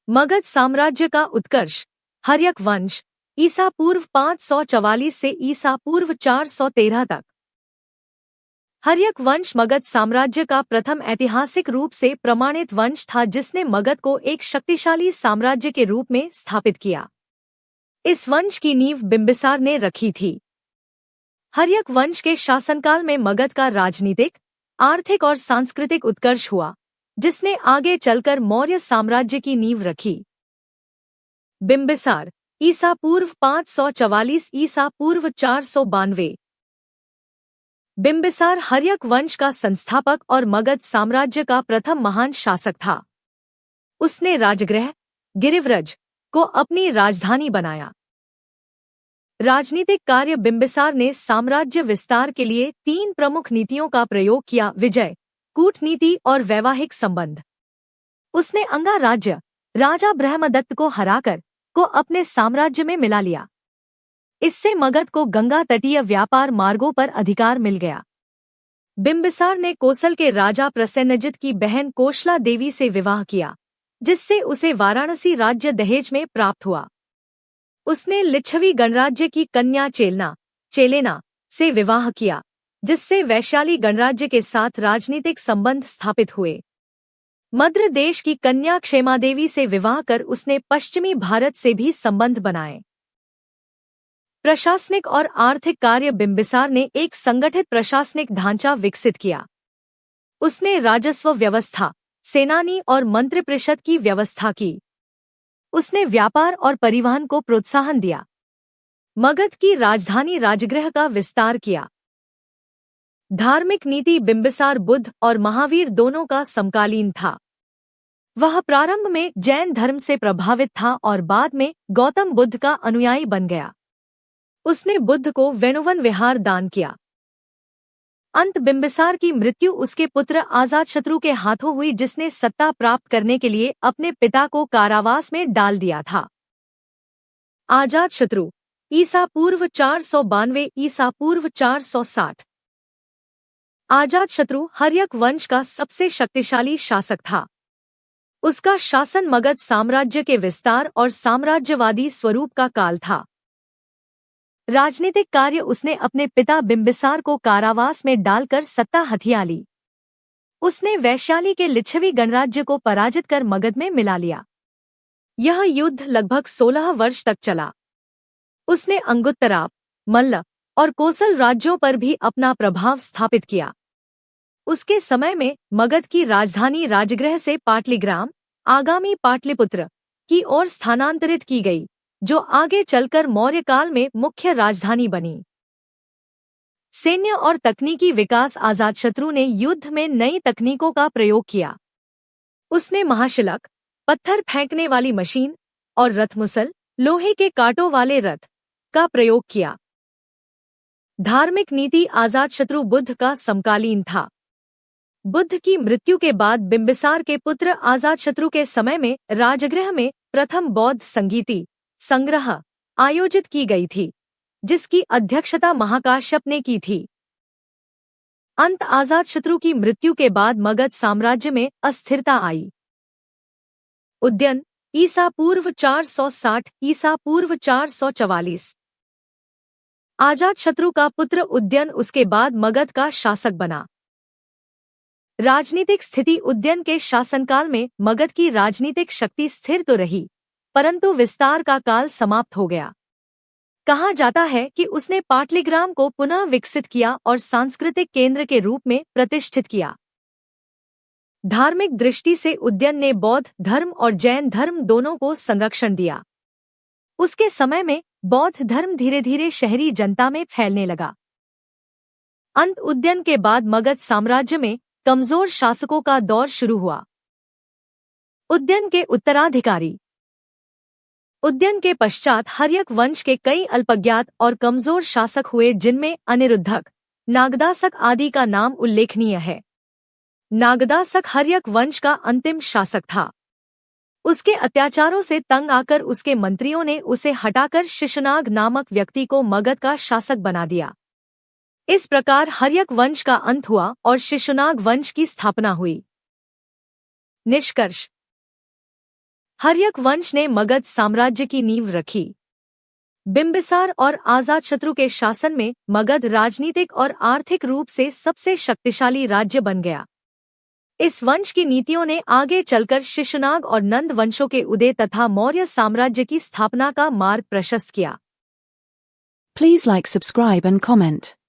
मगध साम्राज्य का उत्कर्ष। हर्यक वंश ईसा पूर्व 544 से ईसा पूर्व 413 तक। हर्यक वंश मगध साम्राज्य का प्रथम ऐतिहासिक रूप से प्रमाणित वंश था जिसने मगध को एक शक्तिशाली साम्राज्य के रूप में स्थापित किया। इस वंश की नींव बिंबिसार ने रखी थी। हर्यक वंश के शासनकाल में मगध का राजनीतिक, आर्थिक और सांस्कृतिक उत्कर्ष हुआ, जिसने आगे चलकर मौर्य साम्राज्य की नींव रखी। बिंबिसार ईसा पूर्व 544 ईसा पूर्व 492। बिंबिसार हर्यक वंश का संस्थापक और मगध साम्राज्य का प्रथम महान शासक था। उसने राजगृह गिरिव्रज को अपनी राजधानी बनाया। राजनीतिक कार्य बिंबिसार ने साम्राज्य विस्तार के लिए 3 प्रमुख नीतियों का प्रयोग किया: विजय, कूटनीति और वैवाहिक संबंध। उसने अंगा राज्य राजा ब्रह्मदत्त को हराकर को अपने साम्राज्य में मिला लिया। इससे मगध को गंगा तटीय व्यापार मार्गों पर अधिकार मिल गया। बिंबिसार ने कोसल के राजा प्रसेनजित की बहन कोशला देवी से विवाह किया, जिससे उसे वाराणसी राज्य दहेज में प्राप्त हुआ। उसने लिच्छवी गणराज्य की कन्या चेलेना से विवाह किया, जिससे वैशाली गणराज्य के साथ राजनीतिक संबंध स्थापित हुए। मद्र देश की कन्या क्षेमादेवी से विवाह कर उसने पश्चिमी भारत से भी संबंध बनाए। प्रशासनिक और आर्थिक कार्य बिंबिसार ने एक संगठित प्रशासनिक ढांचा विकसित किया। उसने राजस्व व्यवस्था, सेनानी और मंत्रिपरिषद की व्यवस्था की। उसने व्यापार और परिवहन को प्रोत्साहन दिया। मगध की राजधानी राजगृह का विस्तार किया। धार्मिक नीति बिंबिसार बुद्ध और महावीर दोनों का समकालीन था। वह प्रारंभ में जैन धर्म से प्रभावित था और बाद में गौतम बुद्ध का अनुयायी बन गया। उसने बुद्ध को वेणुवन विहार दान किया। अंत बिंबिसार की मृत्यु उसके पुत्र अजातशत्रु के हाथों हुई, जिसने सत्ता प्राप्त करने के लिए अपने पिता को कारावास में डाल दिया था। अजातशत्रु ईसा पूर्व 492 ईसा पूर्व 460। अजातशत्रु हर्यक वंश का सबसे शक्तिशाली शासक था। उसका शासन मगध साम्राज्य के विस्तार और साम्राज्यवादी स्वरूप का काल था। राजनीतिक कार्य उसने अपने पिता बिंबिसार को कारावास में डालकर सत्ता हथिया ली। उसने वैशाली के लिच्छवी गणराज्य को पराजित कर मगध में मिला लिया। यह युद्ध लगभग 16 वर्ष तक चला। उसने अंगुत्तराप, मल्ल और कोसल राज्यों पर भी अपना प्रभाव स्थापित किया। उसके समय में मगध की राजधानी राजगृह से पाटलिग्राम, आगामी पाटलिपुत्र, की ओर स्थानांतरित की गई, जो आगे चलकर मौर्य काल में मुख्य राजधानी बनी। सैन्य और तकनीकी विकास अजातशत्रु ने युद्ध में नई तकनीकों का प्रयोग किया। उसने महाशिलक, पत्थर फेंकने वाली मशीन और रथमुसल, लोहे के कांटों वाले रथ का प्रयोग किया। धार्मिक नीति अजातशत्रु बुद्ध का समकालीन था। बुद्ध की मृत्यु के बाद बिंबिसार के पुत्र अजातशत्रु के समय में राजगृह में प्रथम बौद्ध संगीति संग्रह आयोजित की गई थी, जिसकी अध्यक्षता महाकाश्यप ने की थी। अंत अजातशत्रु की मृत्यु के बाद मगध साम्राज्य में अस्थिरता आई। उद्यन ईसा पूर्व 460 ईसा पूर्व 444। अजातशत्रु का पुत्र उद्यन उसके बाद मगध का शासक बना। राजनीतिक स्थिति उद्यन के शासनकाल में मगध की राजनीतिक शक्ति स्थिर तो रही, परंतु विस्तार का काल समाप्त हो गया। कहा जाता है कि उसने पाटलिग्राम को पुनः विकसित किया और सांस्कृतिक केंद्र के रूप में प्रतिष्ठित किया। धार्मिक दृष्टि से उद्यन ने बौद्ध धर्म और जैन धर्म दोनों को संरक्षण दिया। उसके समय में बौद्ध धर्म धीरे धीरे शहरी जनता में फैलने लगा। अंत उद्यन के बाद मगध साम्राज्य में कमजोर शासकों का दौर शुरू हुआ। उद्यन के उत्तराधिकारी। उद्यन के पश्चात हर्यक वंश के कई अल्पज्ञात और कमजोर शासक हुए, जिनमें अनिरुद्धक, नागदासक आदि का नाम उल्लेखनीय है। नागदासक हर्यक वंश का अंतिम शासक था। उसके अत्याचारों से तंग आकर उसके मंत्रियों ने उसे हटाकर शिशुनाग नामक व्यक्ति को मगध का शासक बना दिया। इस प्रकार हर्यक वंश का अंत हुआ और शिशुनाग वंश की स्थापना हुई। निष्कर्ष। हर्यक वंश ने मगध साम्राज्य की नींव रखी। बिंबिसार और अजातशत्रु के शासन में मगध राजनीतिक और आर्थिक रूप से सबसे शक्तिशाली राज्य बन गया। इस वंश की नीतियों ने आगे चलकर शिशुनाग और नंद वंशों के उदय तथा मौर्य साम्राज्य की स्थापना का मार्ग प्रशस्त किया। Please like, subscribe and comment.